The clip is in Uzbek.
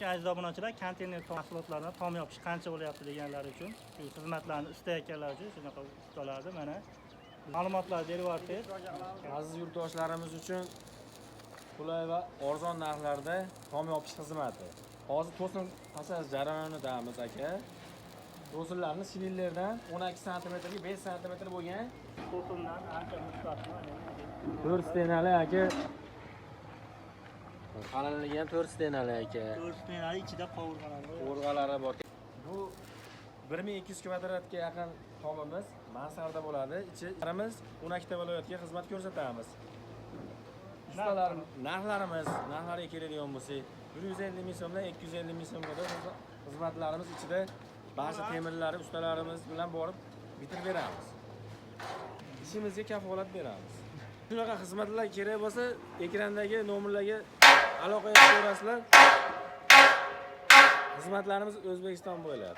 Aziz obunachilar, konteyner mahsulotlardan tom yopish qancha bo'lyapti deganlar uchun, shu xizmatlarni istayotganlar uchun shunaqa ustalarni mana ma'lumotlar beryapsiz. Aziz yurtdoshlarimiz uchun qulay va arzon narxlarda tom yopish xizmati. Hozir to'sin tashlash jarayonidamiz aka. To'sinlarni silinlerdan 12 sm ga 5 sm bo'lgan To'sindan ancha mustasno. 4 stenali aka. Qalinligi ham 4 stenali aka. 4 stenali ichida qovurg'alari bor. Qovurg'alari bor. Bu 1200 kvadratga yaqin tomimiz mansarda bo'ladi. Ichlarimiz 12 ta viloyatga xizmat ko'rsatamiz. Ustalar narxlariga keladigan bo'lsak, 150 ming so'mdan 250 ming so'mgacha xizmatlarimiz ichida barcha temirlari ustalarimiz bilan borib bitirib beramiz. Ishimizga kafolat beramiz. Shunaqa xizmatlar kerak bo'lsa, ekrandagi nomerlarga aloqa qilib ko'rasizlar. Xizmatlarimiz O'zbekiston bo'ylab.